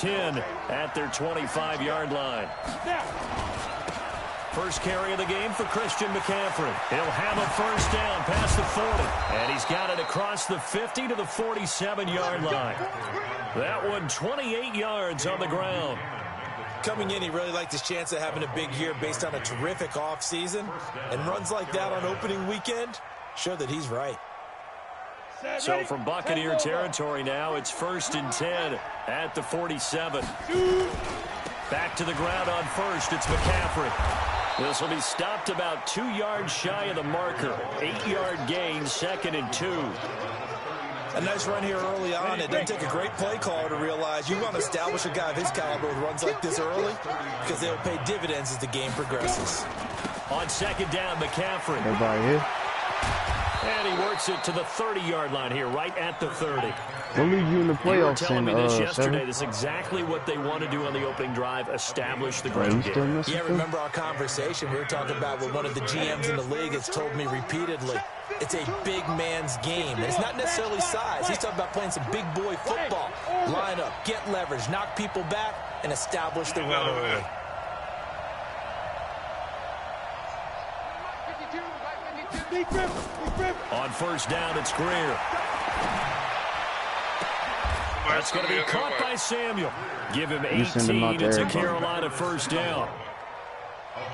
10 at their 25-yard line. First carry of the game for Christian McCaffrey. He'll have a first down past the 40. And he's got it across the 50 to the 47-yard line. That one 28 yards on the ground. Coming in, he really liked his chance of having a big year based on a terrific offseason. And runs like that on opening weekend show that he's right. So from Buccaneer territory now, it's 1st and 10 at the 47. Back to the ground on first, it's McCaffrey. This will be stopped about 2 yards shy of the marker. 8-yard gain, 2nd and 2. A nice run here early on. It doesn't take a great play caller to realize you want to establish a guy of his caliber with runs like this early because they'll pay dividends as the game progresses. On 2nd down, McCaffrey. Everybody here. And he works it to the 30-yard line here, right at the 30. We'll leave you in the playoffs. You were telling me this yesterday. 7. This is exactly what they want to do on the opening drive, establish the ground game. Yeah, remember our conversation. We were talking about what one of the GMs in the league has told me repeatedly. It's a big man's game. And it's not necessarily size. He's talking about playing some big boy football. Line up, get leverage, knock people back, and establish the run early. On first down, it's Greer. That's going to be caught by Samuel. Give him 18. It's a Carolina first down.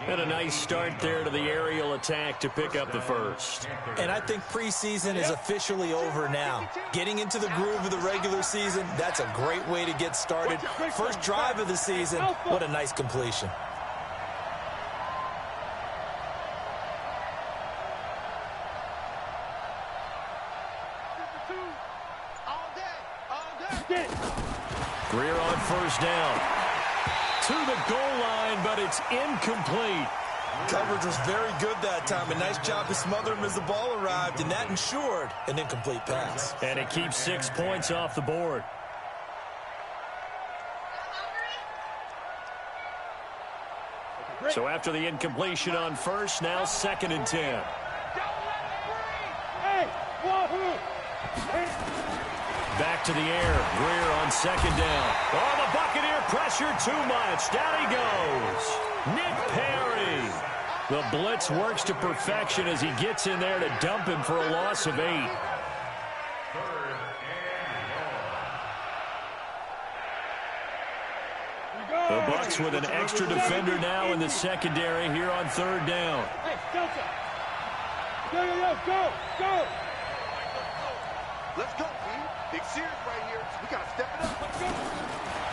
And a nice start there to the aerial attack to pick up the first. And I think preseason is officially over now. Getting into the groove of the regular season, that's a great way to get started. First drive of the season, what a nice completion. Greer on first down. To the goal line, but it's incomplete. Coverage was very good that time. A nice job to smother him as the ball arrived, and that ensured an incomplete pass. And it keeps 6 points off the board. So after the incompletion on first, now 2nd and 10. Back to the air. Greer on 2nd down. Oh, the Buccaneer pressure too much. Down he goes. Nick Perry. The blitz works to perfection as he gets in there to dump him for a loss of 8. The Bucs with an extra defender now in the secondary here on 3rd down. Go. Let's go, team. Big series right here. We got to step it up. Let's go.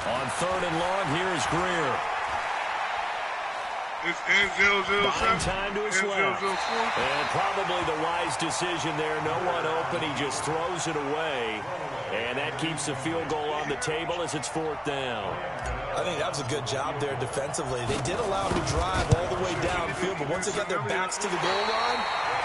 On 3rd and long, here is Greer. It's N007. Buying time to his left. And probably the wise decision there. No one open. He just throws it away. And that keeps the field goal on the table as it's 4th down. I think that was a good job there defensively. They did allow him to drive all the way downfield, but once they got their backs to the goal line,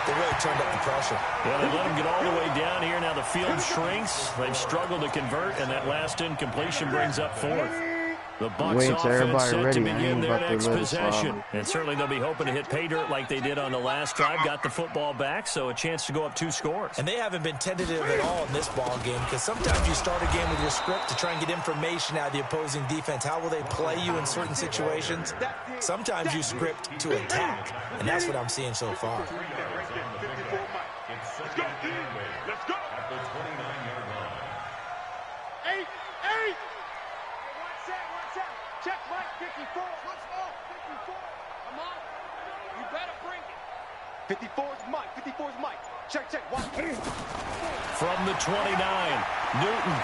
they really turned up the pressure. Yeah, they let him get all the way down here. Now the field shrinks. They've struggled to convert, and that last incompletion brings up 4th. The Bucs offense set to begin their next possession. And certainly they'll be hoping to hit pay dirt like they did on the last drive. Got the football back, so a chance to go up 2 scores. And they haven't been tentative at all in this ball game because sometimes you start a game with your script to try and get information out of the opposing defense. How will they play you in certain situations? Sometimes you script to attack, and that's what I'm seeing so far. Let's go. Let's go. At the 29-yard line. 8. Check, Mike, 54. Let's go. 54. Come on. You better bring it. 54's Mike. 54's Mike. Check. Watch. From the 29, Newton.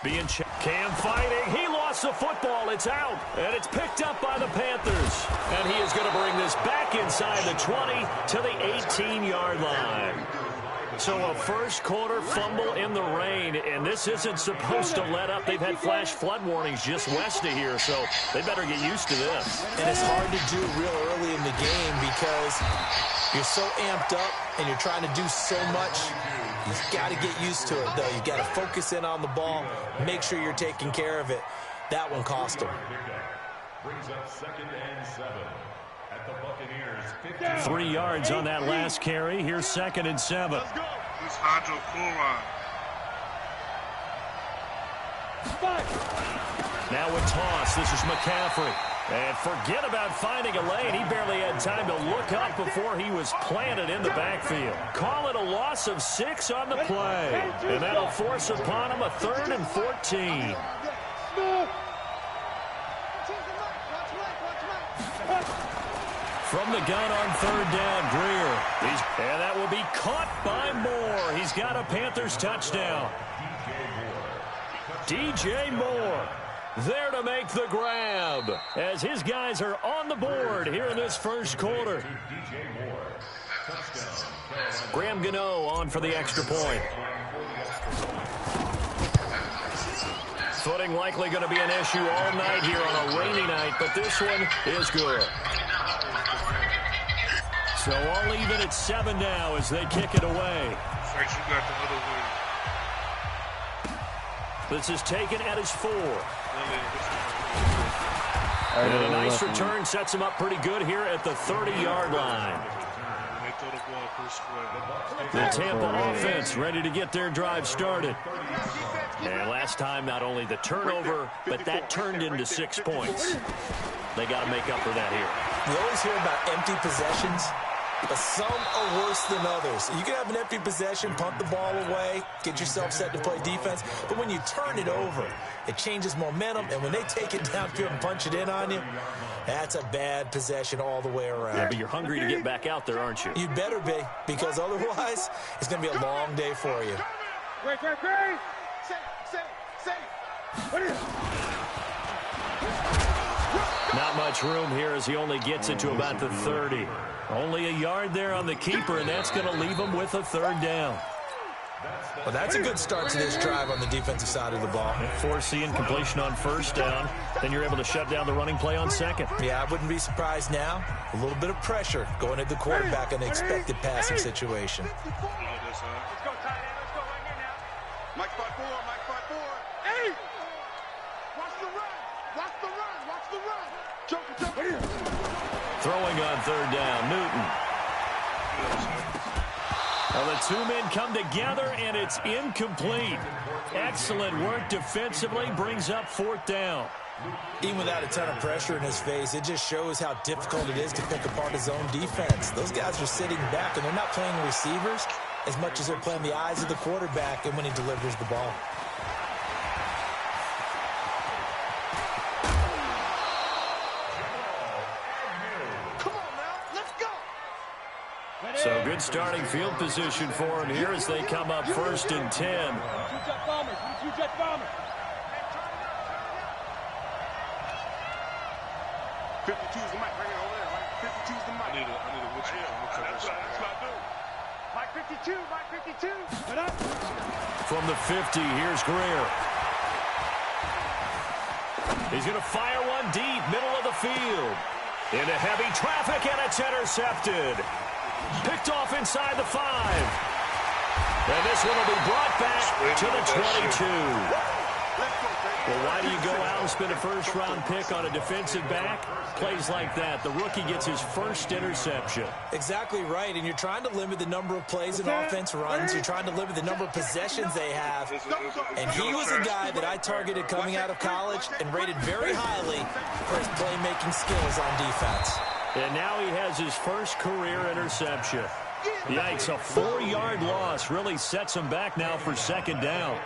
Being checked. Cam fighting. He lost the football. It's out. And it's picked up by the Panthers. And he is going to bring this back inside the 20 to the 18-yard line. So a first quarter fumble in the rain, and this isn't supposed to let up. They've had flash flood warnings just west of here, so they better get used to this. And it's hard to do real early in the game because you're so amped up and you're trying to do so much. You've got to get used to it, though. You've got to focus in on the ball, make sure you're taking care of it. That one cost them. Brings up 2nd and 7. At the Buccaneers, 3 yards on that last carry. Here's 2nd and 7. This hydrochloride. Now with toss, this is McCaffrey. And forget about finding a lane. He barely had time to look up before he was planted in the backfield. Call it a loss of 6 on the play. And that'll force upon him a 3rd and 14. From the gun on 3rd down, Greer. And that will be caught by Moore. He's got a Panthers touchdown. DJ Moore there to make the grab as his guys are on the board here in this first quarter. Graham Gano on for the extra point. Footing likely going to be an issue all night here on a rainy night, but this one is good. So all even at 7 now as they kick it away. This is taken at his 4. And a nice return sets him up pretty good here at the 30-yard line. The Tampa offense ready to get their drive started. And last time, not only the turnover, but that turned into 6 points. They got to make up for that here. You always hear about empty possessions, but some are worse than others. You can have an empty possession, punt the ball away, get yourself set to play defense, but when you turn it over, it changes momentum, and when they take it downfield and punch it in on you, that's a bad possession all the way around. Yeah, but you're hungry to get back out there, aren't you? You better be, because otherwise, it's going to be a long day for you. Great. What is it? Not much room here as he only gets it to about the 30. Only a yard there on the keeper, and that's going to leave him with a 3rd down. Well, that's a good start to this drive on the defensive side of the ball. Forcing completion on 1st down. Then you're able to shut down the running play on 2nd. Yeah, I wouldn't be surprised now. A little bit of pressure going at the quarterback in the expected passing situation. Let's go, tight end. Let's go right here now. Mike 5-4. Hey! Watch the run. Jump. Throwing on 3rd down, Newton. Well, the 2 men come together, and it's incomplete. Excellent work defensively, brings up 4th down. Even without a ton of pressure in his face, it just shows how difficult it is to pick apart his own defense. Those guys are sitting back, and they're not playing receivers as much as they're playing the eyes of the quarterback and when he delivers the ball. So good starting field position for him here as they come up 1st and 10. 2-jet bombers. 2-jet bombers. 52's the mic. Bring it over there, Mike. 52's the mic. I need a that's what I do. Mike 52. Get up. From the 50, here's Greer. He's going to fire one deep, middle of the field. Into heavy traffic, and it's intercepted. Picked off inside the 5. And this one will be brought back to the 22. Well, why do you go out and spend a 1st-round pick on a defensive back? Plays like that. The rookie gets his 1st interception. Exactly right, and you're trying to limit the number of plays an offense runs. You're trying to limit the number of possessions they have. And he was a guy that I targeted coming out of college and rated very highly for his playmaking skills on defense. And now he has his 1st career interception. Yikes, a 4-yard loss really sets him back now for 2nd down.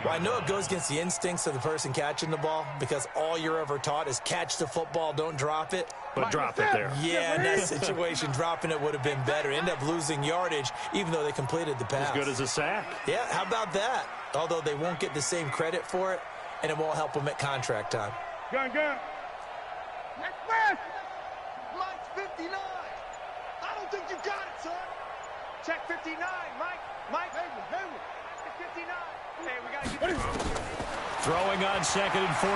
Well, I know it goes against the instincts of the person catching the ball because all you're ever taught is catch the football, don't drop it. But drop it there. Yeah, in that situation, dropping it would have been better. End up losing yardage, even though they completed the pass. As good as a sack. Yeah, how about that? Although they won't get the same credit for it, and it won't help them at contract time. Gun. Next pass. Mike's 59. I don't think you got it, son. Check 59, Mike. Hayward. 59. Hey, we got to get it. Throwing on 2nd and 14.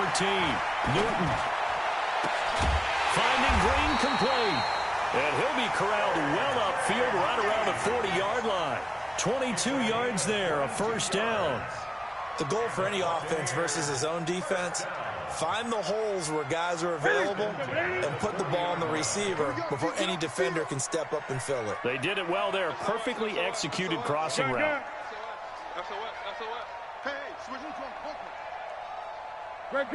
Newton. Finding Green complete. And he'll be corralled well upfield right around the 40-yard line. 22 yards there, a 1st down. The goal for any offense versus his own defense, find the holes where guys are available and put the ball on the receiver before any defender can step up and fill it. They did it well there. Perfectly executed crossing route. That's a what? Hey, switch into him. Great.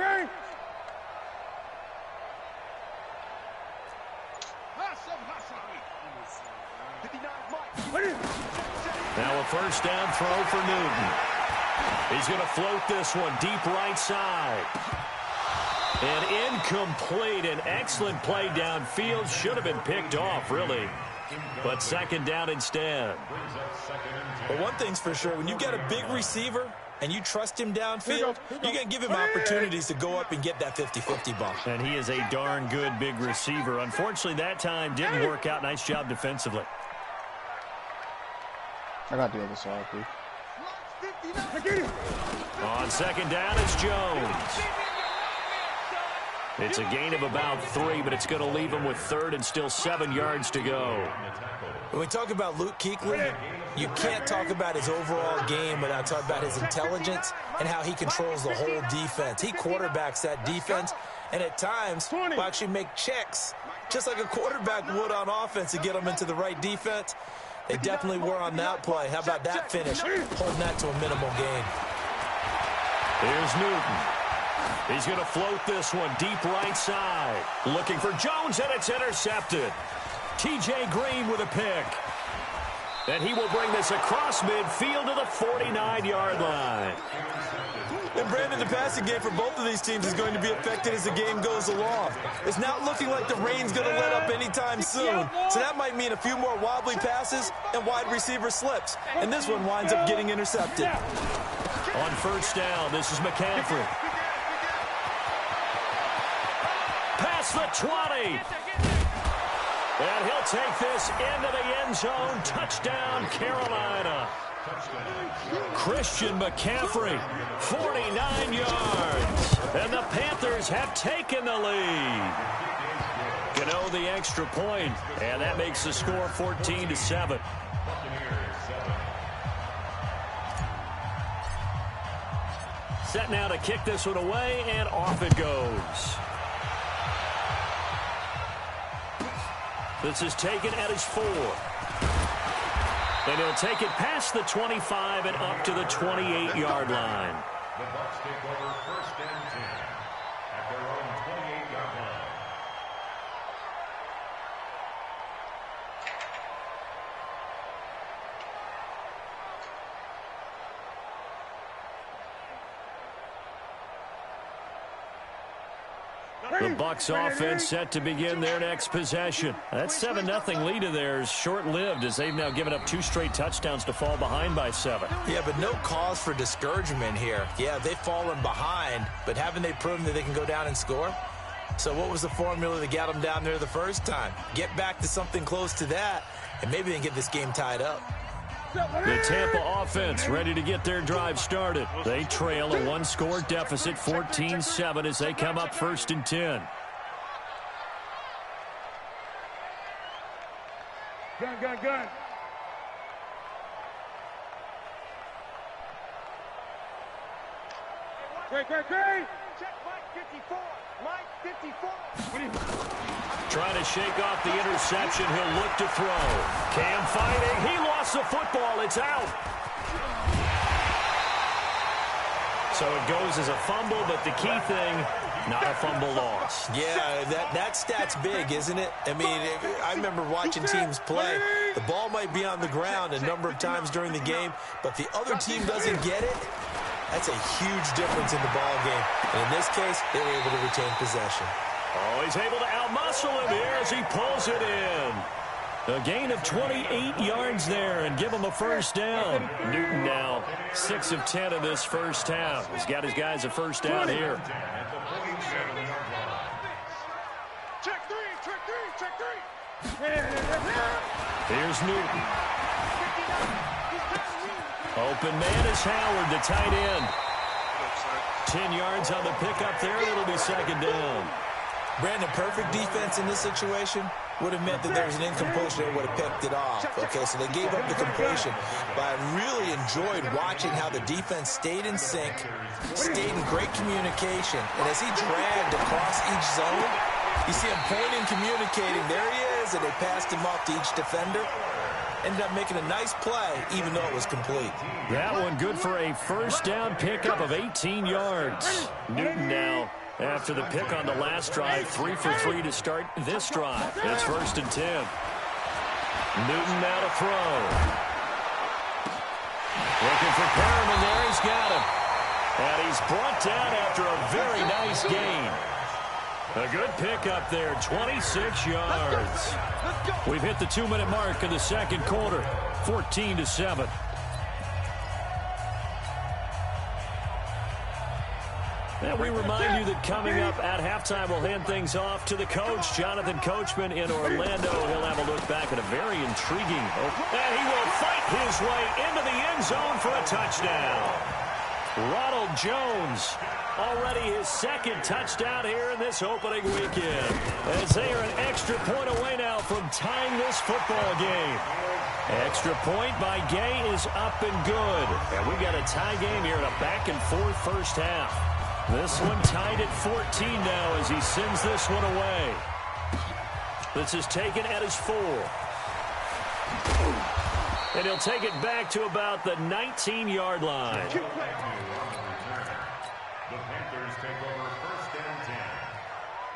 Now a first down throw for Newton. He's going to float this one deep right side. And incomplete. An excellent play downfield. Should have been picked off, really. But second down instead. Well, one thing's for sure. When you got a big receiver and you trust him downfield, you're going to give him opportunities to go up and get that 50-50 ball. And he is a darn good big receiver. Unfortunately, that time didn't work out. Nice job defensively. I got the other side, please. On second down, it's Jones. It's a gain of about 3, but it's going to leave him with third and still 7 yards to go. When we talk about Luke Kuechly, you can't talk about his overall game without talking about his intelligence and how he controls the whole defense. He quarterbacks that defense, and at times will actually make checks, just like a quarterback would on offense to get them into the right defense. They definitely were on that play. How about that finish? Holding that to a minimal gain. Here's Newton. He's going to float this one deep right side. Looking for Jones, and it's intercepted. T.J. Green with a pick. And he will bring this across midfield to the 49-yard line. And Brandon, the passing game for both of these teams is going to be affected as the game goes along. It's not looking like the rain's going to let up anytime soon. So that might mean a few more wobbly passes and wide receiver slips. And this one winds up getting intercepted. On first down, this is McCaffrey. Past the 20. And he'll take this into the end zone. Touchdown, Carolina. Christian McCaffrey, 49 yards. And the Panthers have taken the lead. Gano the extra point, and that makes the score 14-7. Set now to kick this one away, and off it goes. This is taken at his 4. And he'll take it past the 25 and up to the 28-yard line. The Bucs take over first and 10 at their own 28-yard line. The Bucs offense set to begin their next possession. That 7-0 lead of theirs short-lived as they've now given up 2 straight touchdowns to fall behind by 7. Yeah, but no cause for discouragement here. Yeah, they've fallen behind, but haven't they proven that they can go down and score? So what was the formula that got them down there the first time? Get back to something close to that, and maybe they can get this game tied up. The Tampa offense ready to get their drive started. They trail a 1-score deficit, 14-7, as they come up first and 10. Gun. Great. Check Mike 54. Mike 54. Trying to shake off the interception. He'll look to throw. Cam fighting. He lost the football. It's out. So it goes as a fumble, but the key thing, not a fumble loss. Yeah, that stat's big, isn't it? I mean, I remember watching teams play. The ball might be on the ground a number of times during the game, but the other team doesn't get it. That's a huge difference in the ball game. And in this case, they were able to retain possession. Oh, he's able to outmuscle him here as he pulls it in. A gain of 28 yards there and give him a first down. Newton now 6 of 10 in this first half. He's got his guys a first down here. Check three. Here's Newton. Open man is Howard, the tight end. 10 yards on the pickup there, and it'll be second down. Brandon, perfect defense in this situation would have meant that there was an incompletion that would have picked it off. Okay, so they gave up the completion. But I really enjoyed watching how the defense stayed in sync, stayed in great communication. And as he dragged across each zone, you see him pointing, communicating. There he is, and they passed him off to each defender. ended up making a nice play, even though it was complete. That one good for a first down pickup of 18 yards. Newton now, after the pick on the last drive, 3 for 3 to start this drive. It's 1st and 10. Newton now to throw. Looking for Perriman there. He's got him. And he's brought down after a very nice gain. A good pickup there, 26 yards. We've hit the 2-minute mark in the second quarter, 14-7. And we remind you that coming up at halftime, we'll hand things off to the coach, Jonathan Coachman in Orlando. He'll have a look back at a very intriguing. And he will fight his way into the end zone for a touchdown. Ronald Jones, already his second touchdown here in this opening weekend. As they are an extra point away now from tying this football game. Extra point by Gay is up and good. And we got a tie game here in a back-and-forth first half. This one tied at 14 now as he sends this one away. This is taken at his 4. And he'll take it back to about the 19-yard line. The Panthers take over 1st and 10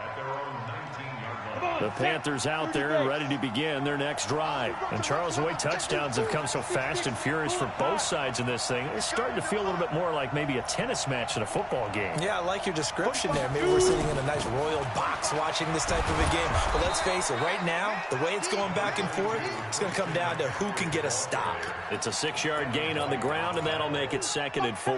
at their own 19-yard line. The Panthers out there and ready to begin their next drive. And Charles, the way touchdowns have come so fast and furious for both sides in this thing, it's starting to feel a little bit more like maybe a tennis match than a football game. Yeah, I like your description there. Maybe we're sitting in a nice royal box watching this type of a game. But let's face it, right now, the way it's going back and forth, it's going to come down to who can get a stop. It's a 6-yard gain on the ground, and that'll make it 2nd and 4.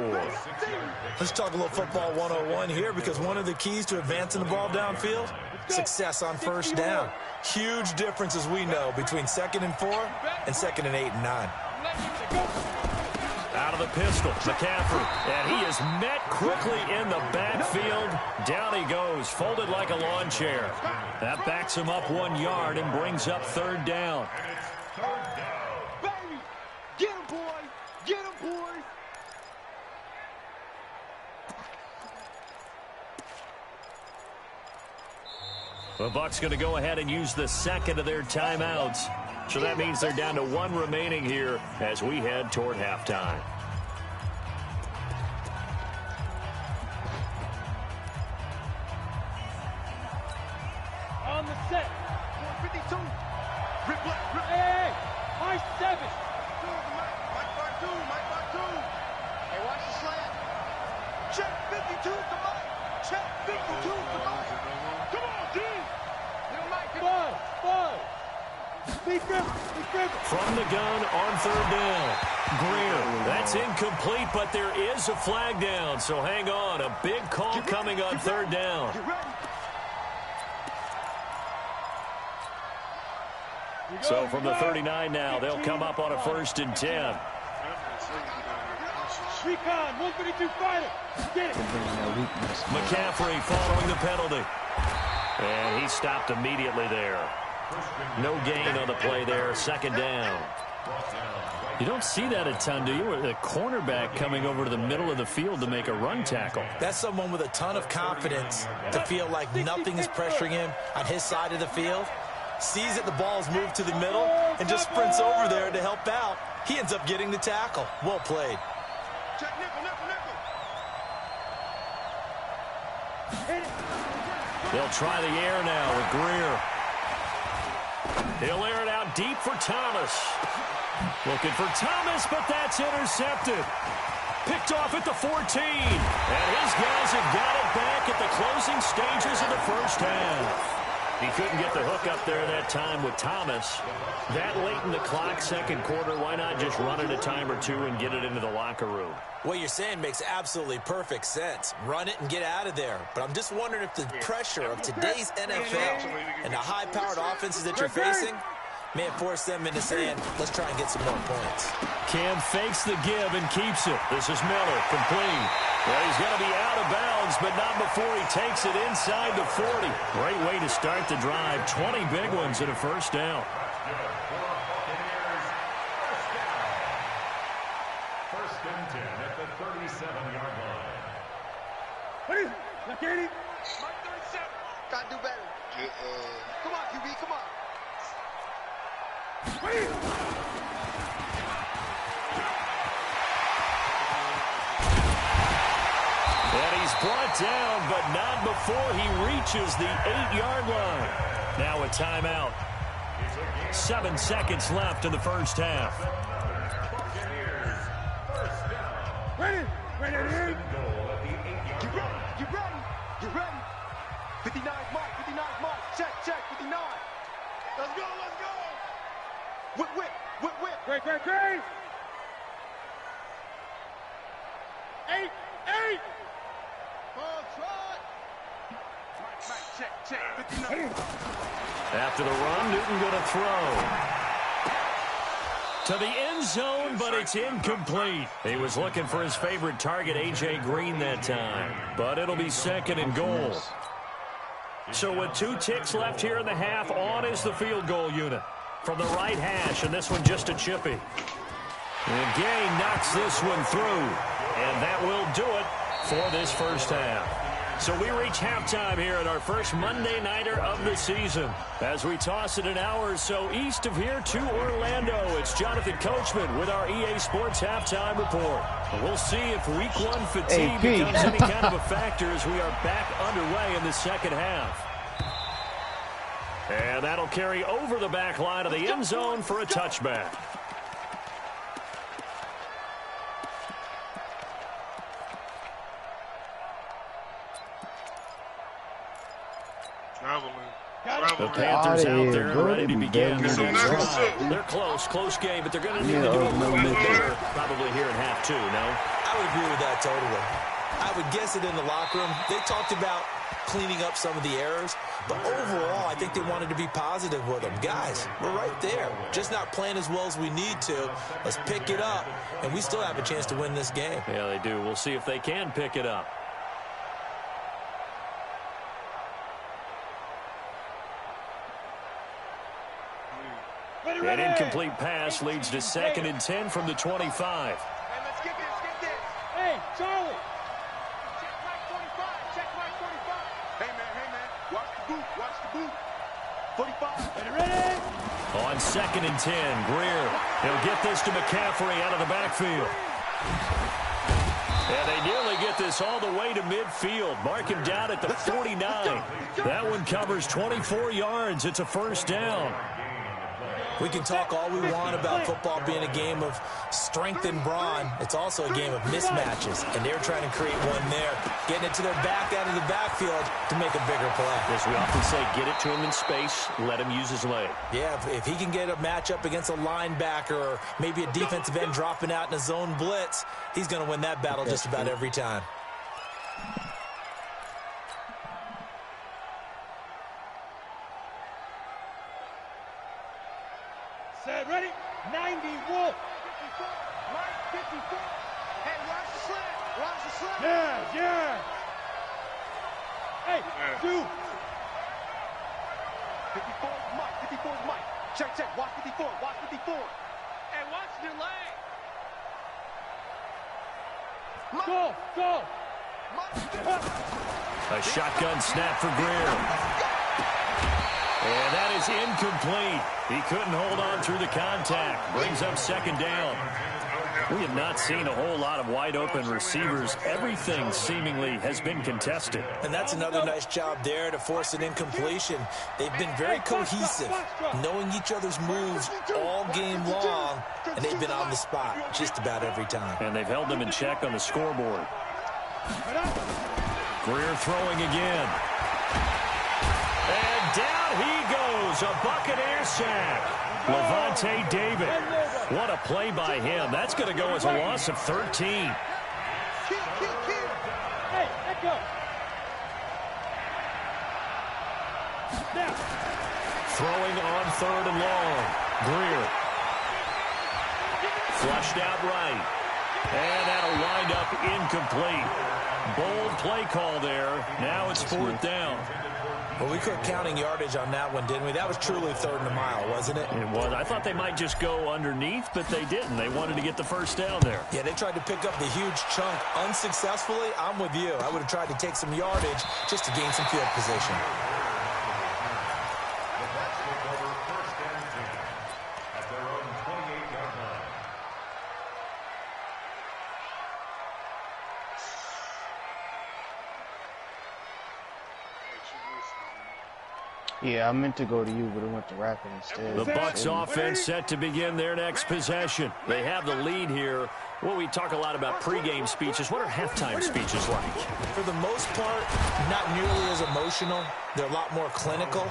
Let's talk a little football 101 here, because one of the keys to advancing the ball downfield, success on first down. Huge difference, as we know, between 2nd and 4 and 2nd and 8 and 9. Out of the pistol, McCaffrey, and he is met quickly in the backfield. Down he goes, folded like a lawn chair. That backs him up 1 yard and brings up 3rd down. Baby, get him, boy. Get him, boy. The Bucs going to go ahead and use the second of their timeouts. So that means they're down to 1 remaining here as we head toward halftime. On the set. 452. Rip left. Rip. Hey, my 7. Mike bar 2. Mike bar 2. Hey, watch the slant. Check 52 to Mike. Check 52 to Mike. Come on, D. Little Mike. Bud. Be careful. From the gun on 3rd down. Greer, that's incomplete, but there is a flag down. So hang on, a big call coming on 3rd down. Get ready. So from the 39 now, they'll come up on a 1st and 10. Recon, 152 fighter. Get it. McCaffrey following the penalty. And he stopped immediately there. No gain on the play there, 2nd down. You don't see that a ton, do you? A cornerback coming over to the middle of the field to make a run tackle. That's someone with a ton of confidence to feel like nothing is pressuring him on his side of the field. Sees that the ball's moved to the middle and just sprints over there to help out. He ends up getting the tackle. Well played. Check nickel. They'll try the air now with Greer. He'll air it out deep for Thomas. Looking for Thomas, but that's intercepted. Picked off at the 14. And his guys have got it back at the closing stages of the first half. He couldn't get the hook up there that time with Thomas. That late in the clock, second quarter, why not just run it a time or two and get it into the locker room? What you're saying makes absolutely perfect sense. Run it and get out of there. But I'm just wondering if the pressure of today's NFL and the high-powered offenses that you're facing may have forced them into saying, let's try and get some more points. Cam fakes the give and keeps it. This is Miller, complete. Well, he's going to be out of bounds, but not before he takes it inside the 40. Great way to start the drive. 20 big ones and a first down. First and 10 at the 37-yard line. What is it? Look at him. My 37. Gotta do better. Come on, QB, come on. brought down, but not before he reaches the 8-yard line. Now a timeout. 7 seconds left in the first half. Ready? Ready? Get ready. Get ready. Get ready. 59 Mike. 59 Mike. Check. 59. Let's go. Whip. Great. 8. Oh, try. Mike, check. 59. After the run, Newton going to throw to the end zone, but it's incomplete. He was looking for his favorite target, A.J. Green, that time. But it'll be 2nd and goal. So with 2 ticks left here in the half, on is the field goal unit from the right hash, and this one just a chippy. And Gay knocks this one through, and that will do it for this first half. So we reach halftime here at our first Monday Nighter of the season. As we toss it an hour or so east of here to Orlando, it's Jonathan Coachman with our EA Sports Halftime Report. And we'll see if Week 1 fatigue becomes any kind of a factor as we are back underway in the second half. And that'll carry over the back line of the end zone for a touchback. The Panthers out there ready to begin their next drive. They're close game, but they're going to need to do a little bit better probably here in half 2, no? I would agree with that totally. I would guess it in the locker room. They talked about cleaning up some of the errors, but overall, I think they wanted to be positive with them. Guys, we're right there. Just not playing as well as we need to. Let's pick it up, and we still have a chance to win this game. Yeah, they do. We'll see if they can pick it up. An incomplete pass leads to 2nd and 10 from the 25. Hey, let's get this. Hey, Charlie. Check right 45. Hey, man. Watch the boot. 45. Ready? On 2nd and 10, Greer. He'll get this to McCaffrey out of the backfield. And they nearly get this all the way to midfield. Mark him down at the 49. That one covers 24 yards. It's a first down. We can talk all we want about football being a game of strength and brawn. It's also a game of mismatches, and they're trying to create one there, getting it to their back out of the backfield to make a bigger play. As we often say, get it to him in space, let him use his leg. Yeah, if he can get a matchup against a linebacker or maybe a defensive end dropping out in a zone blitz, he's going to win that battle just about every time. Set, ready? 90, Wolf. 54. Mike, 54. Hey, watch the slant. Yeah. Hey, 2. 54 is Mike. Check. Watch 54. Hey, watch your leg. Go. A shotgun snap for Greer. And that is incomplete. He couldn't hold on through the contact. Brings up 2nd down. We have not seen a whole lot of wide-open receivers. Everything seemingly has been contested. And that's another nice job there to force an incompletion. They've been very cohesive, knowing each other's moves all game long, and they've been on the spot just about every time. And they've held them in check on the scoreboard. Greer throwing again. And down he goes, a Buccaneer sack. Levante David. What a play by him. That's going to go as a loss of 13. Hey, let go. Now. Throwing on 3rd and long. Greer. Flushed out right. And that'll wind up incomplete. Bold play call there. Now it's 4th down. Well, we quit counting yardage on that one, didn't we? That was truly 3rd and a mile, wasn't it? It was. I thought they might just go underneath, but they didn't. They wanted to get the first down there. Yeah, they tried to pick up the huge chunk unsuccessfully. I'm with you. I would have tried to take some yardage just to gain some field position. Yeah, I meant to go to you, but it went to Rapid instead. The Bucs offense set to begin their next possession. They have the lead here. Well, we talk a lot about pregame speeches. What are halftime speeches like? For the most part, not nearly as emotional. They're a lot more clinical.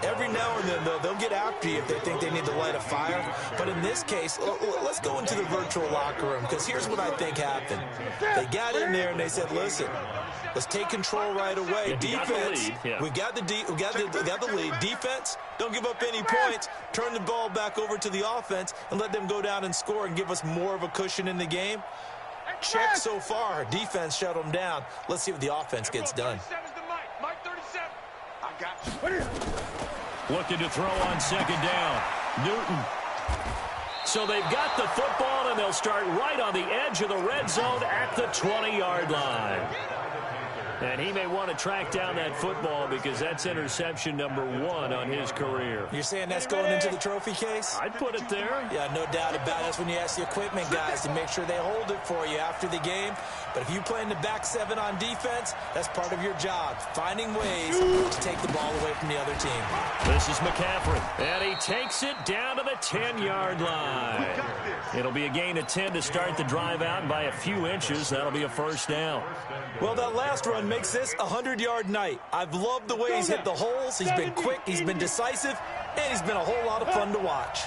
Every now and then, though, they'll get after you if they think they need to light a fire. But in this case, let's go into the virtual locker room, because here's what I think happened. They got in there and they said, listen, let's take control right away. Defense, we got the lead. Defense, don't give up any points. Turn the ball back over to the offense and let them go down and score and give us more of a cushion in the game. Check so far. Defense shut them down. Let's see what the offense gets done. Looking to throw on second down. Newton. So they've got the football, and they'll start right on the edge of the red zone at the 20-yard line. And he may want to track down that football because that's interception number 1 on his career. You're saying that's going into the trophy case? I'd put it there. Yeah, no doubt about it. That's when you ask the equipment guys to make sure they hold it for you after the game. But if you play in the back 7 on defense, that's part of your job, finding ways to take the ball away from the other team. This is McCaffrey, and he takes it down to the 10-yard line. It'll be a gain of 10 to start the drive out, and by a few inches, that'll be a first down. Well, that last run makes this a 100-yard night. I've loved the way he's hit the holes. He's been quick, he's been decisive, and he's been a whole lot of fun to watch.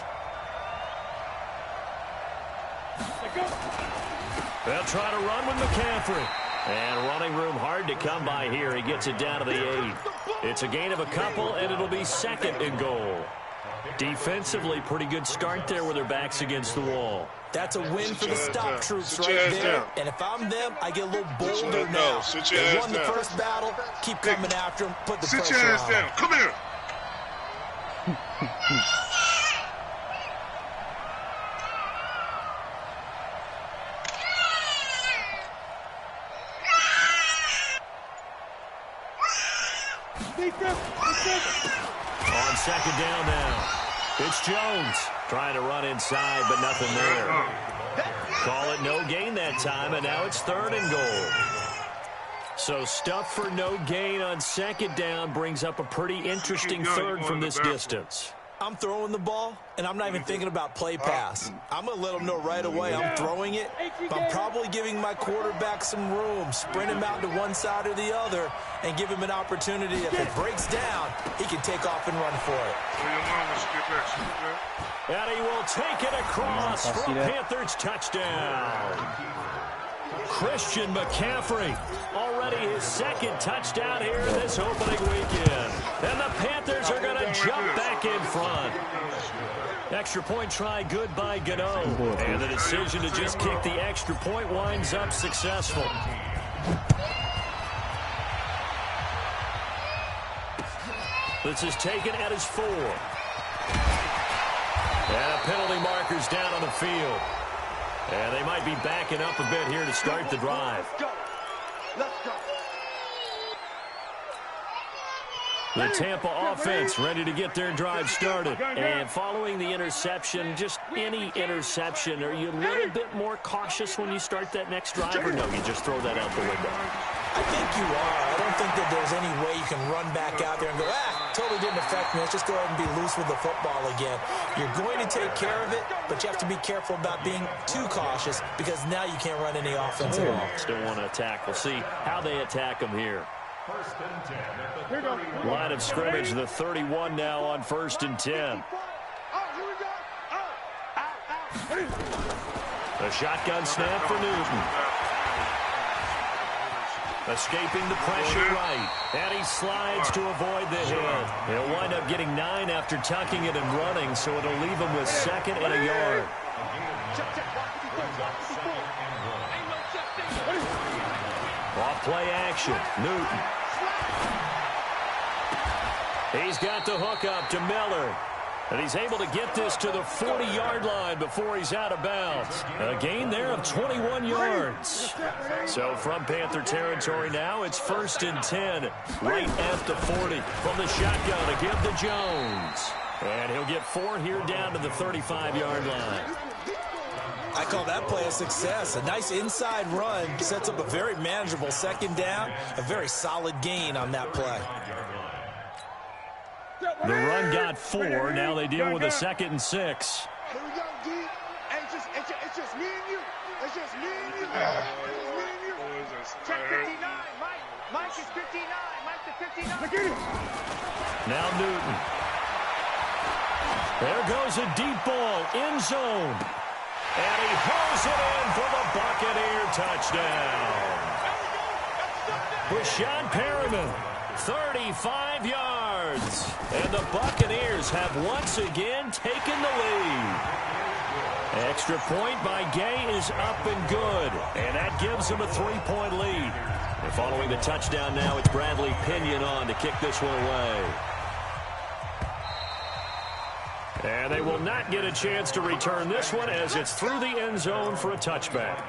They'll try to run with McCaffrey. And running room hard to come by here. He gets it down to the 8. It's a gain of a couple, and it'll be second and goal. Defensively, pretty good start there with their backs against the wall. That's a win for the stop troops right there. And if I'm them, I get a little bolder now. They won the first battle. Keep coming after them. Put the pressure on. Sit your ass down. Come here. On second down now. It's Jones trying to run inside, but nothing there. Call it no gain that time, and now it's third and goal. So stuff for no gain on second down brings up a pretty interesting third from this distance. I'm throwing the ball, and I'm not even thinking about play pass. I'm going to let them know right away I'm throwing it, but I'm probably giving my quarterback some room, sprint him out to one side or the other, and give him an opportunity. If it breaks down, he can take off and run for it. And he will take it across for a Panthers touchdown. Christian McCaffrey, already his second touchdown here this opening weekend. And the Panthers are going to jump back in front. Extra point try good by Gano. And the decision to just kick the extra point winds up successful. This is taken at his 4. And a penalty marker's down on the field. And they might be backing up a bit here to start the drive. Let's go. The Tampa offense ready to get their drive started. And following the interception, just any interception, are you a little bit more cautious when you start that next drive, or no, you just throw that out the window? I think you are. I don't think that there's any way you can run back out there and go, totally didn't affect me. Let's just go ahead and be loose with the football again. You're going to take care of it, but you have to be careful about being too cautious because now you can't run any offense at all. Still want to attack. We'll see how they attack them here. First and 10 at the 30. Line of scrimmage, the 31 now on 1st and 10. A shotgun snap for Newton. Escaping the pressure right. And he slides to avoid the hit. He'll wind up getting 9 after tucking it and running, so it'll leave him with second and a yard. Off play action. Newton. He's got the hook up to Miller. And he's able to get this to the 40-yard line before he's out of bounds. A gain there of 21 yards. So from Panther territory now, it's 1st and 10, right at the 40. From the shotgun to give to Jones. And he'll get 4 here down to the 35-yard line. I call that play a success. A nice inside run sets up a very manageable second down. A very solid gain on that play. The run got 4. Now they deal with a 2nd and 6. Here we go, D. Hey, it's just me and you. It's just me and you. It's just me and you. Check 59. Mike is 59. Mike to 59. Now Newton. There goes a deep ball, end zone. And he hauls it in for the Buccaneer touchdown. Breshad Perriman, 35 yards. And the Buccaneers have once again taken the lead. Extra point by Gay is up and good. And that gives them a 3-point lead. And following the touchdown now, it's Bradley Pinion on to kick this one away. And they will not get a chance to return this one as it's through the end zone for a touchback.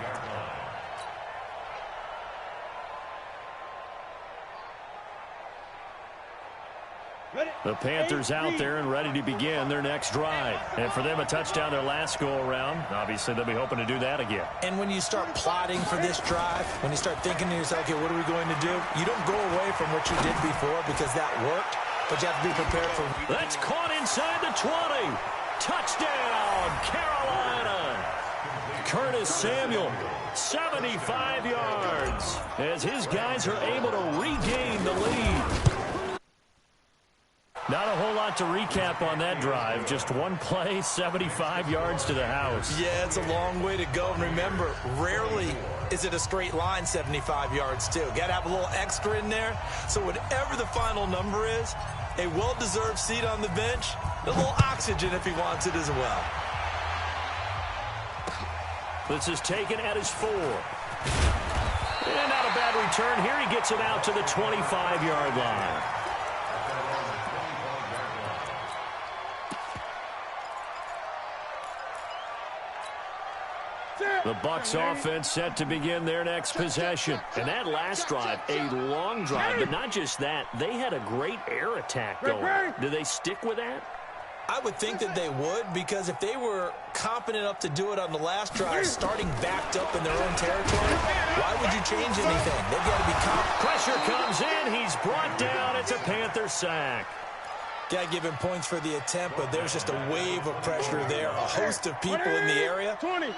The Panthers out there and ready to begin their next drive. And for them, a touchdown their last go-around. Obviously, they'll be hoping to do that again. And when you start plotting for this drive, when you start thinking to yourself, okay, what are we going to do? You don't go away from what you did before because that worked, but you have to be prepared for... That's caught inside the 20. Touchdown, Carolina. Curtis Samuel, 75 yards, as his guys are able to regain the lead. Not a whole lot to recap on that drive. Just one play, 75 yards to the house. Yeah, it's a long way to go. And remember, rarely is it a straight line 75 yards, too. Got to have a little extra in there. So whatever the final number is, a well-deserved seat on the bench, a little oxygen if he wants it as well. This is taken at his 4. And not a bad return. Here he gets it out to the 25-yard line. The Bucs offense set to begin their next possession. And that last drive, a long drive, but not just that. They had a great air attack going. Do they stick with that? I would think that they would, because if they were competent enough to do it on the last drive, starting backed up in their own territory, why would you change anything? They've got to be confident. Pressure comes in. He's brought down. It's a Panther sack. Got to give him points for the attempt, but there's just a wave of pressure there. A host of people in the area.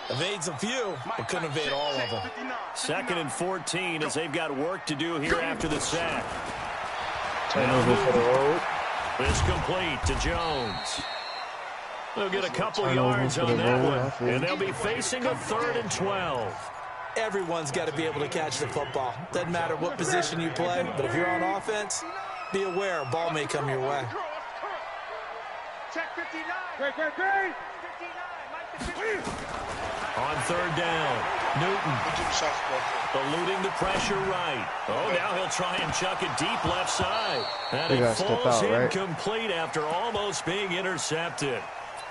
Evades a few, but couldn't evade all of them. 2nd and 14 as they've got work to do here after the sack. Turnover for the road. This complete to Jones. They'll get a couple Turnover yards for on the that road, one. I think. And they'll be facing a 3rd and 12. Everyone's got to be able to catch the football. Doesn't matter what position you play, but if you're on offense, be aware a ball may come your way. Check 59. Great. 59. Mike to 59. On 3rd down, Newton eluding the pressure right. Oh, now he'll try and chuck it deep left side. And They it gotta step falls out, right? incomplete after almost being intercepted.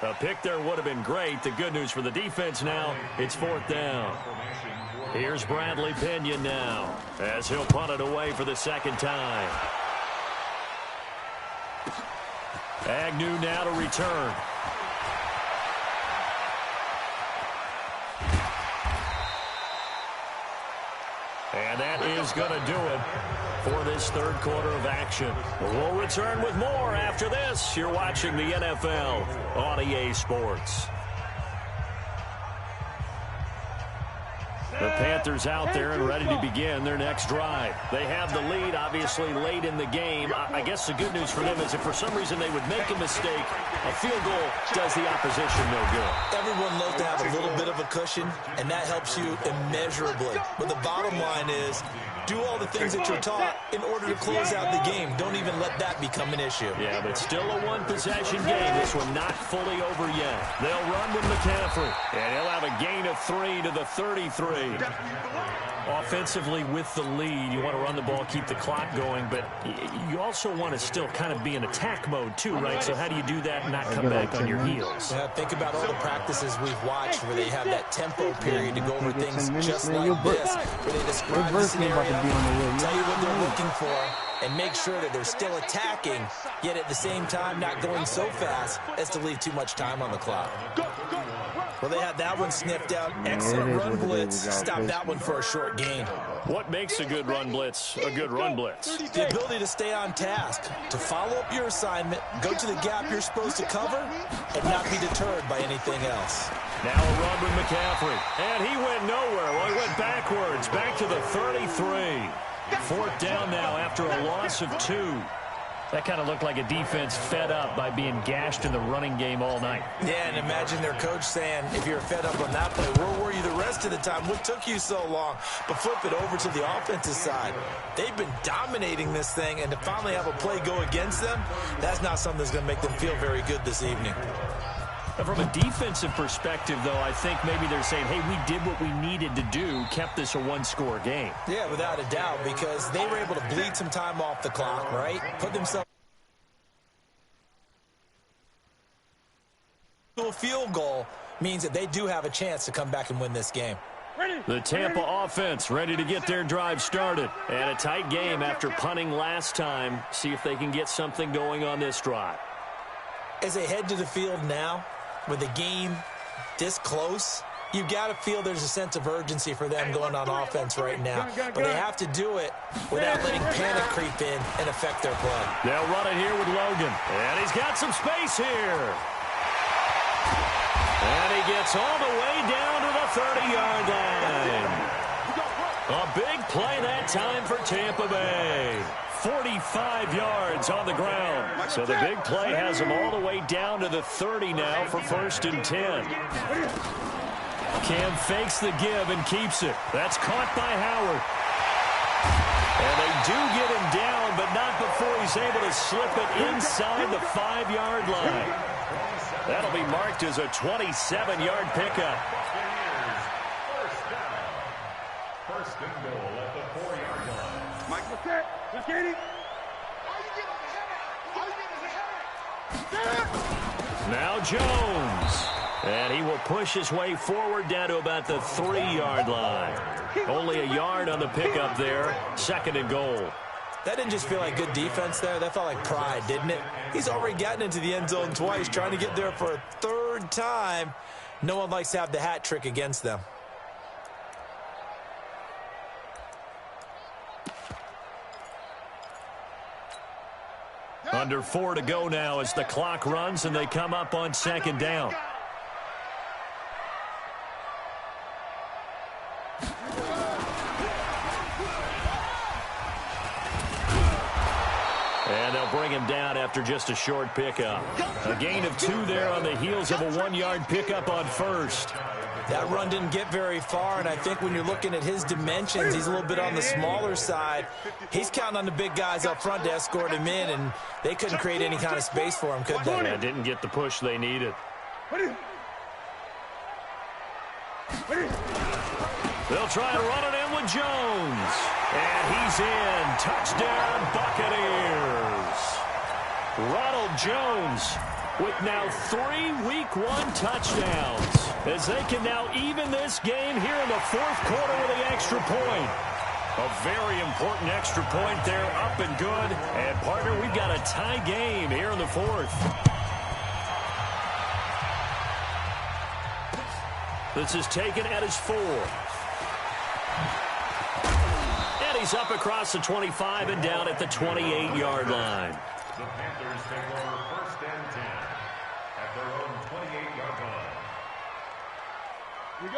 A pick there would have been great. The good news for the defense now, it's 4th down. Here's Bradley Pinion now as he'll punt it away for the 2nd time. Agnew now to return. And that is going to do it for this 3rd quarter of action. We'll return with more after this. You're watching the NFL on EA Sports. The Panthers out there and ready to begin their next drive. They have the lead, obviously, late in the game. I guess the good news for them is if for some reason they would make a mistake, a field goal does the opposition no good. Everyone loves to have a little bit of a cushion, and that helps you immeasurably. But the bottom line is, do all the things that you're taught in order to close out the game. Don't even let that become an issue. Yeah, but still a one-possession game. This one not fully over yet. They'll run with McCaffrey, and he'll have a gain of 3 to the 33. Offensively with the lead, you want to run the ball, keep the clock going, but you also want to still kind of be in attack mode too, right? So how do you do that and not come back on your heels? Yeah, think about all the practices we've watched where they have that tempo period to go over things just man, like this, where they describe the scenario, tell you what they're looking for, and make sure that they're still attacking, yet at the same time not going so fast as to leave too much time on the clock. Well, they had that one sniffed out. Excellent run blitz. Stop that one for a short gain. What makes a good run blitz a good run blitz? The ability to stay on task, to follow up your assignment, go to the gap you're supposed to cover, and not be deterred by anything else. Now a run with McCaffrey. And he went nowhere. Well, he went backwards, back to the 33. Fourth down now after a loss of 2. That kind of looked like a defense fed up by being gashed in the running game all night. Yeah, and imagine their coach saying, if you're fed up on that play, where were you the rest of the time? What took you so long? But flip it over to the offensive side. They've been dominating this thing, and to finally have a play go against them, that's not something that's going to make them feel very good this evening. From a defensive perspective, though, I think maybe they're saying, hey, we did what we needed to do, kept this a one-score game. Yeah, without a doubt, because they were able to bleed some time off the clock, right? Put themselves to a field goal means that they do have a chance to come back and win this game. The Tampa offense ready to get their drive started. And a tight game after punting last time. See if they can get something going on this drive. As they head to the field now, with the game this close, you've got to feel there's a sense of urgency for them going on offense right now. But they have to do it without letting panic creep in and affect their play. They'll run it here with Logan. And he's got some space here. And he gets all the way down to the 30-yard line. A big play that time for Tampa Bay. 45 yards on the ground. So the big play has them all the way down to the 30 now for 1st and 10. Cam fakes the give and keeps it. That's caught by Howard. And they do get him down, but not before he's able to slip it inside the 5-yard line. That'll be marked as a 27-yard pickup. First and goal at the 4-yard line. Mike, what's that? Let's get it. Now Jones. And he will push his way forward down to about the 3-yard line. Only a yard on the pickup there. 2nd and goal. That didn't just feel like good defense there. That felt like pride, didn't it? He's already gotten into the end zone twice, trying to get there for a 3rd time. No one likes to have the hat trick against them. Under 4 to go now as the clock runs and they come up on 2nd down. And they'll bring him down after just a short pickup. A gain of 2 there on the heels of a 1-yard pickup on 1st. That run didn't get very far, and I think when you're looking at his dimensions, he's a little bit on the smaller side. He's counting on the big guys up front to escort him in, and they couldn't create any kind of space for him, could they? Yeah, didn't get the push they needed. They'll try and run it in with Jones. And he's in. Touchdown, Buccaneers. Ronald Jones with now 3 Week 1 touchdowns, as they can now even this game here in the 4th quarter with the extra point. A very important extra point there, up and good. And, partner, we've got a tie game here in the 4th. This is taken at his 4. And he's up across the 25 and down at the 28-yard line. The Panthers take over 1st and 10 at their own 28-yard line.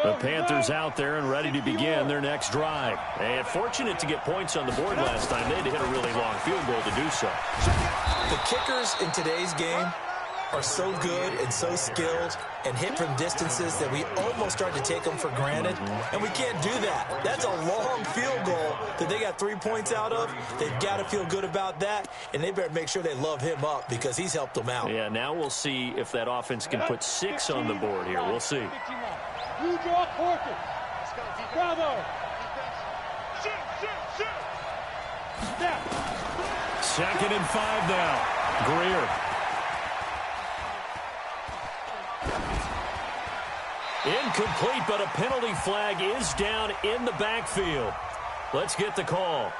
The Panthers out there and ready to begin their next drive. And fortunate to get points on the board last time. They had to hit a really long field goal to do so. The kickers in today's game are so good and so skilled and hit from distances that we almost start to take them for granted, and we can't do that. That's a long field goal that they got 3 points out of. They've got to feel good about that, and they better make sure they love him up because he's helped them out. Yeah, now we'll see if that offense can put 6 on the board here. We'll see. You draw quarter. Bravo. Step. 2nd and 5 now. Greer. Incomplete, but a penalty flag is down in the backfield. Let's get the call.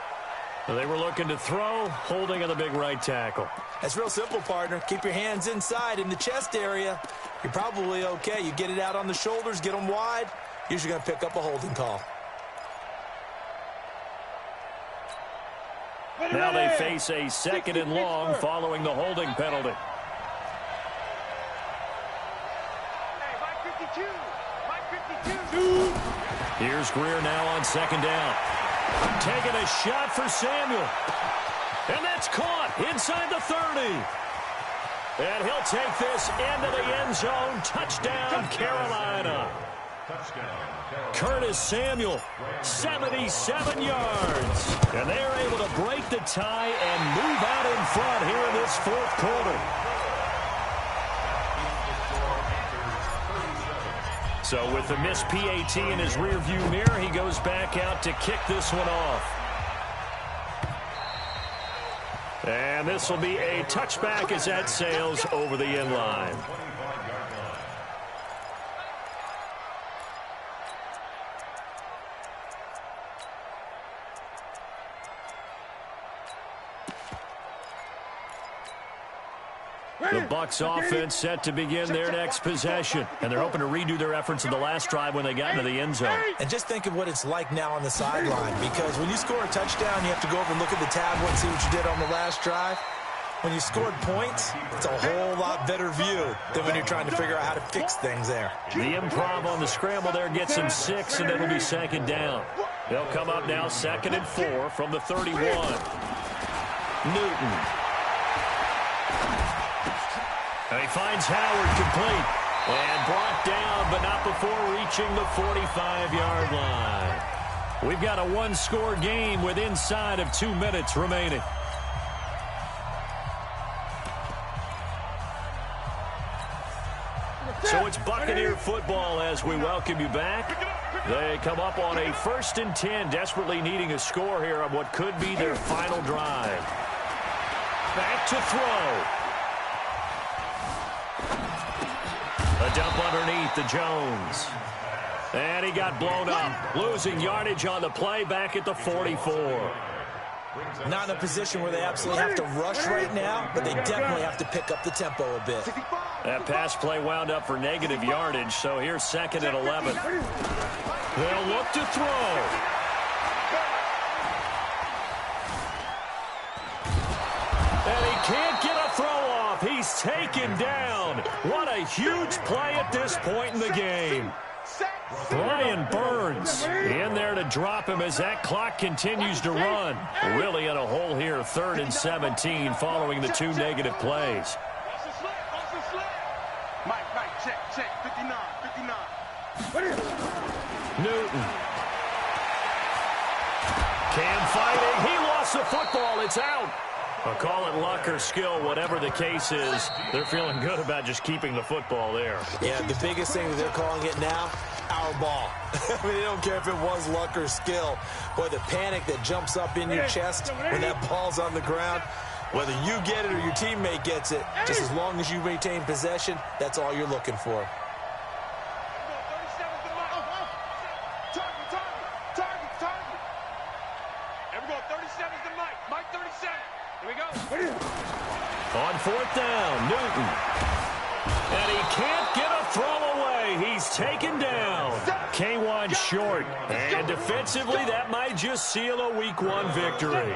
They were looking to throw, holding on the big right tackle. That's real simple, partner. Keep your hands inside in the chest area. You're probably okay. You get it out on the shoulders, get them wide. Usually going to pick up a holding call. Now they face a 2nd and long following the holding penalty. Here's Greer now on 2nd down. Taking a shot for Samuel. And that's caught inside the 30. And he'll take this into the end zone. Touchdown, Carolina. Curtis Samuel, 77 yards. And they're able to break the tie and move out in front here in this 4th quarter. So with the missed PAT in his rearview mirror, he goes back out to kick this one off. And this will be a touchback as that sails over the end line. The Bucs offense set to begin their next possession. And they're hoping to redo their efforts in the last drive when they got into the end zone. And just think of what it's like now on the sideline. Because when you score a touchdown, you have to go over and look at the tablet and see what you did on the last drive. When you scored points, it's a whole lot better view than when you're trying to figure out how to fix things there. The improv on the scramble there gets him 6, and it'll be 2nd down. They'll come up now 2nd and 4 from the 31. Newton. And he finds Howard complete. And brought down, but not before reaching the 45-yard line. We've got a one-score game with inside of 2 minutes remaining. So it's Buccaneer football as we welcome you back. They come up on a 1st and 10, desperately needing a score here on what could be their final drive. Back to throw. A dump underneath to Jones. And he got blown up. Losing yardage on the play back at the 44. Not in a position where they absolutely have to rush right now, but they definitely have to pick up the tempo a bit. That pass play wound up for negative yardage, so here's 2nd and 11. They'll look to throw. And he can't get a throw off. He's taken down. What a huge play at this point in the game. Brian Burns in there to drop him as that clock continues to run. Really in a hole here, 3rd and 17 following the 2 negative plays. Mike, check, 59. Newton. Cam fighting. He lost the football. It's out. I'll call it luck or skill, whatever the case is. They're feeling good about just keeping the football there. Yeah, the biggest thing that they're calling it now, our ball. I mean, they don't care if it was luck or skill. Boy, the panic that jumps up in your chest when that ball's on the ground, whether you get it or your teammate gets it, just as long as you maintain possession, that's all you're looking for. On 4th down, Newton. And he can't get a throw away. He's taken down. K1 short. And defensively, that might just seal a Week 1 victory.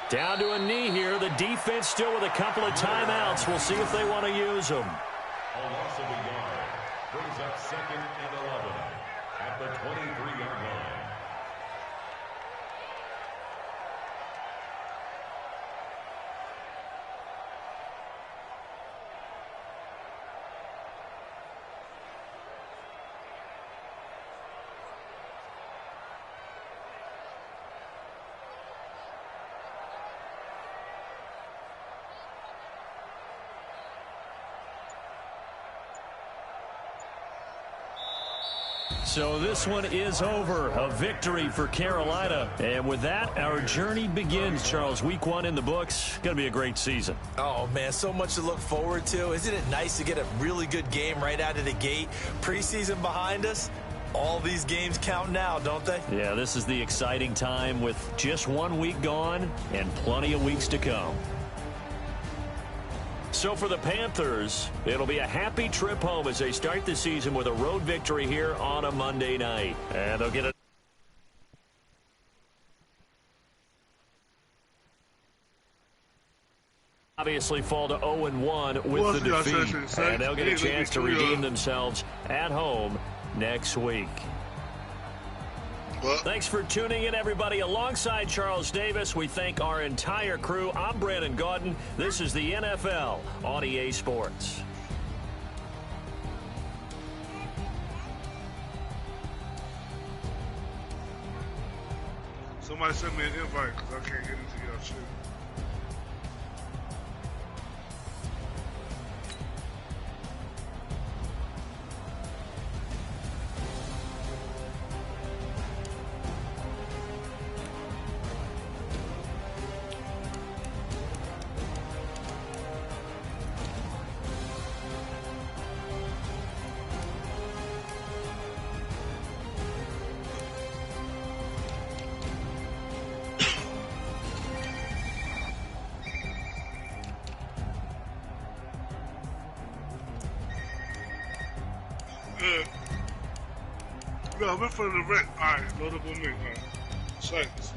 Down to a knee here. The defense still with a couple of timeouts. We'll see if they want to use them. A loss of a yard brings up 2nd and 11 at the 23-yard line. So this one is over. A victory for Carolina. And with that, our journey begins, Charles. Week 1 in the books. Going to be a great season. Oh, man, so much to look forward to. Isn't it nice to get a really good game right out of the gate? Preseason behind us. All these games count now, don't they? Yeah, this is the exciting time with just 1 week gone and plenty of weeks to come. So for the Panthers, it'll be a happy trip home as they start the season with a road victory here on a Monday night. And they'll get it. Obviously fall to 0-1 with the defeat. And they'll get a chance to redeem themselves at home next week. Thanks for tuning in, everybody. Alongside Charles Davis, we thank our entire crew. I'm Brandon Gaudin. This is the NFL on EA Sports. Somebody send me an invite because I can't get into your shit. No, I'm in front of the rent. Alright, load up on me. Alright. Thanks.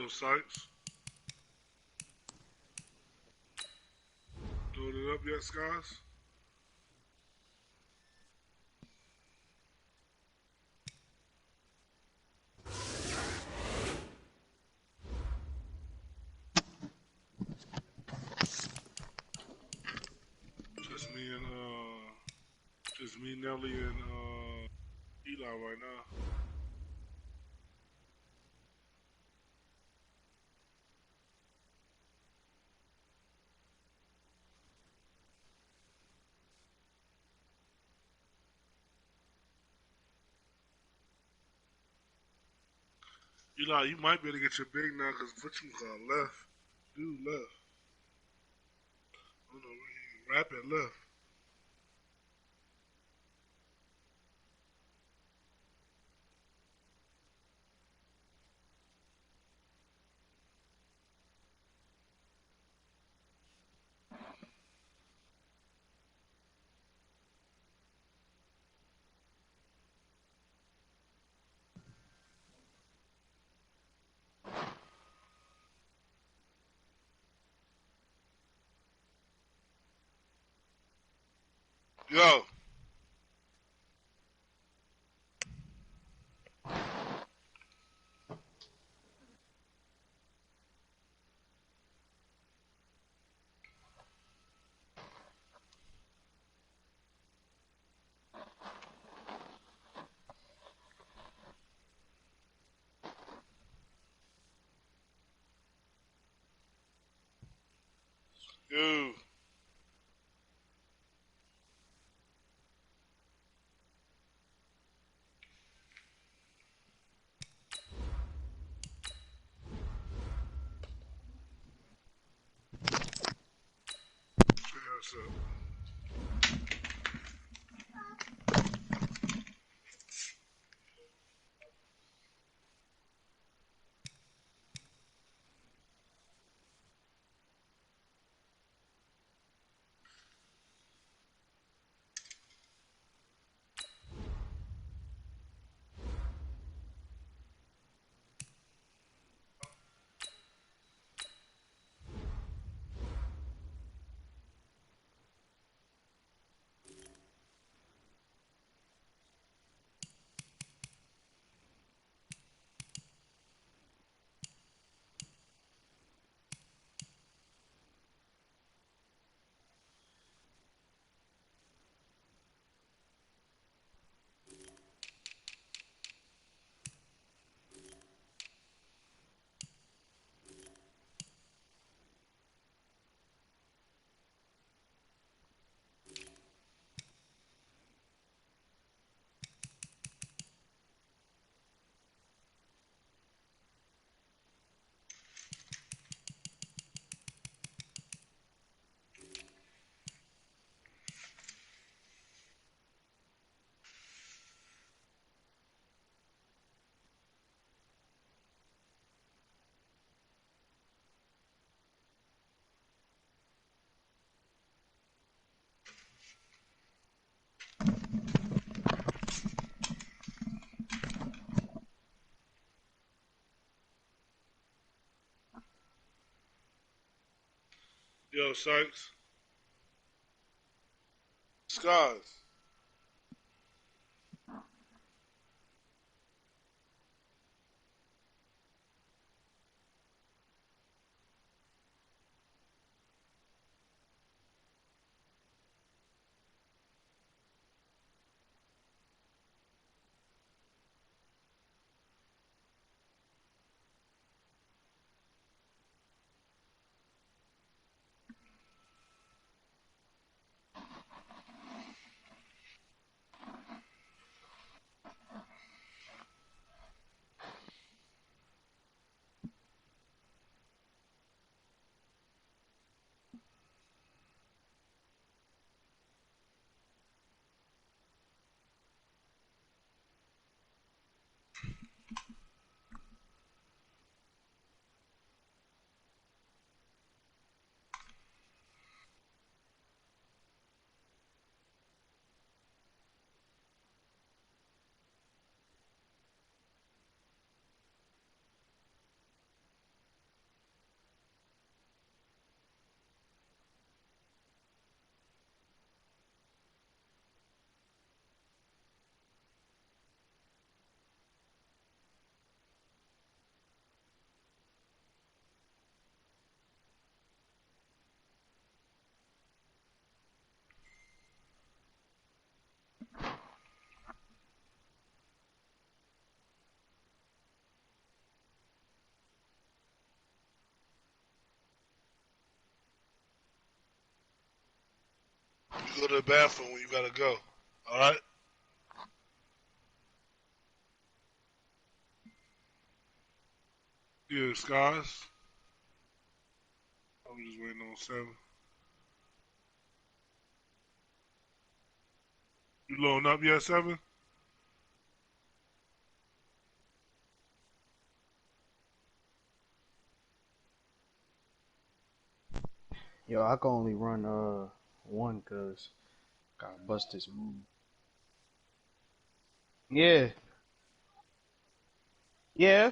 Sykes. Load it up yet, Skies? Just me, Nelly, and Eli right now. Eli, you might be able to get your big now because whatchamacallit left. Dude left. I don't know, Rapid left. Yo. Yo. What's up? Yo, Sykes. Skies. go to the bathroom when you gotta go. All right. Yeah, Skies. I'm just waiting on 7. You loading up yet, 7? Yo, I can only run one cause gotta bust this move. Yeah, yeah.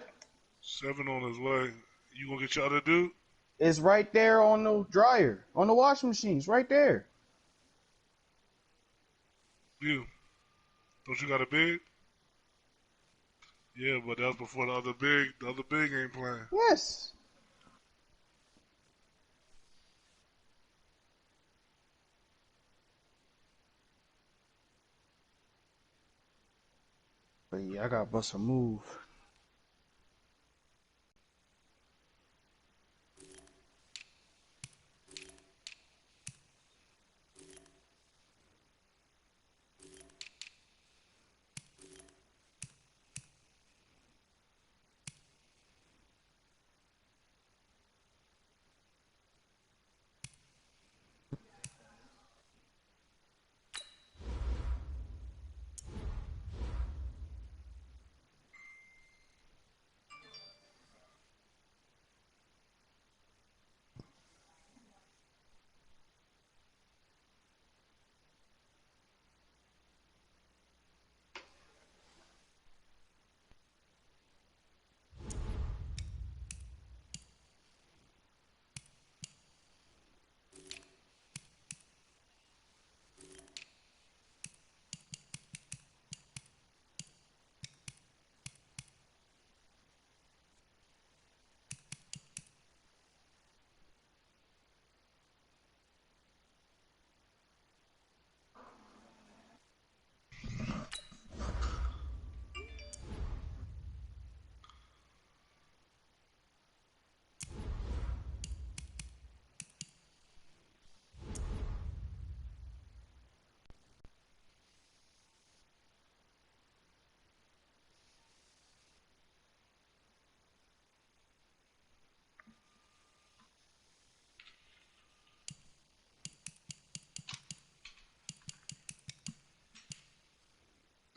7 on his way. You gonna get your other dude? It's right there on the dryer, on the washing machine. It's right there. You. Don't you got a big? Yeah, but that was before the other big. The other big ain't playing. Yes. But yeah, I gotta bust a move.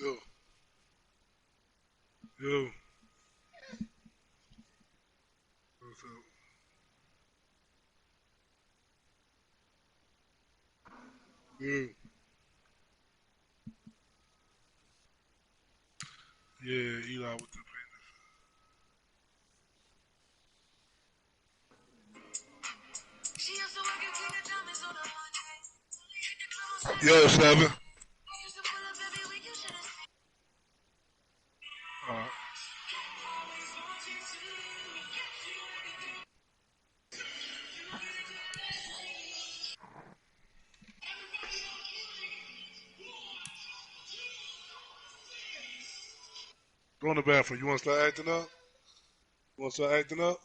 Yo. Yo. What's up? Yeah. Yeah, Eli with the penis. Yo, 7. Alright. Go in the bathroom. You wanna start acting up? You wanna start acting up?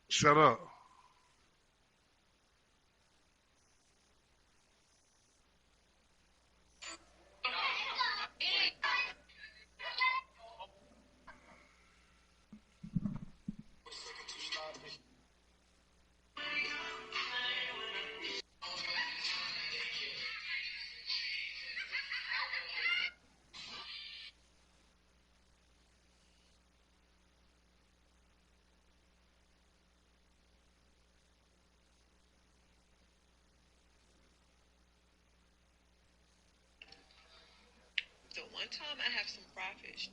Shut up. So one time I have some fried fish.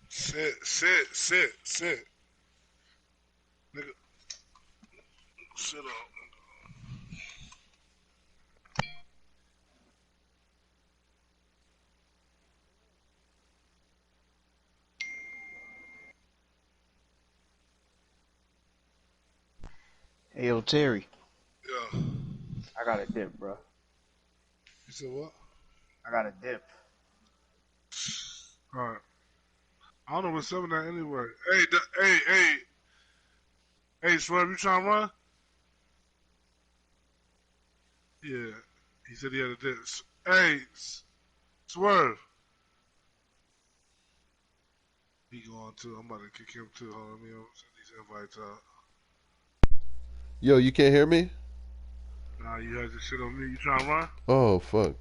Sit. Nigga, sit up. Hey, yo, Terry, Yeah. I got a dip, bro. You said what? I got a dip. Alright. I don't know what's up with that anyway. Hey, Swerve, you trying to run? Yeah. He said he had a diss. Hey, Swerve. He going too. I'm about to kick him too. Hold on, let me send these invites out. Yo, you can't hear me? Nah, you had this shit on me. You trying to run? Oh, fuck.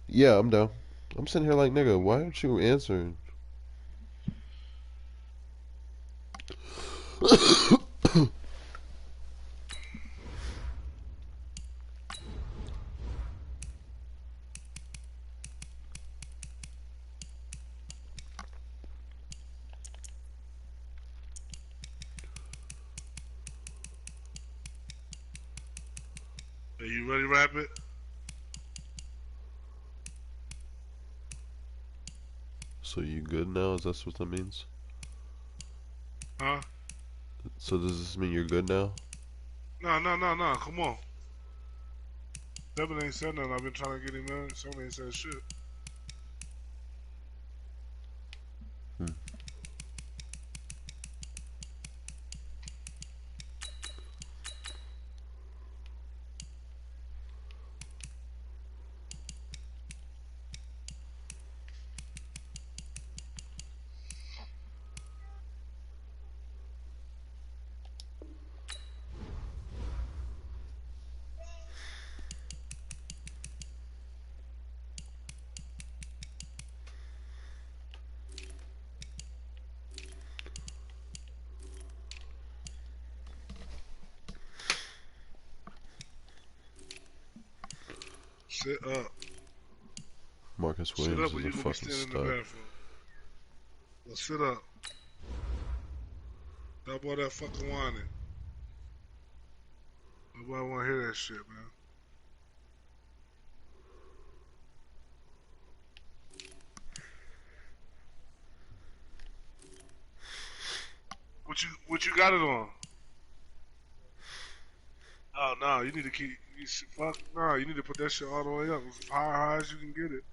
Yeah, I'm down. I'm sitting here like, nigga, why aren't you answering? Are you ready, Rapid? So you good now? Is that what that means? Huh? So does this mean you're good now? No. Come on. Devin ain't said nothing. I've been trying to get him in. Someone ain't said shit. Sit up. Marcus Sit Williams up or is you a gonna be fucking standing in the stud. bathroom. Well, sit up. Stop all that fucking whining. Nobody wanna hear that shit, man. What you got it on? Oh no, you need to keep. Fuck no, you need to put that shit all the way up as high as you can get it.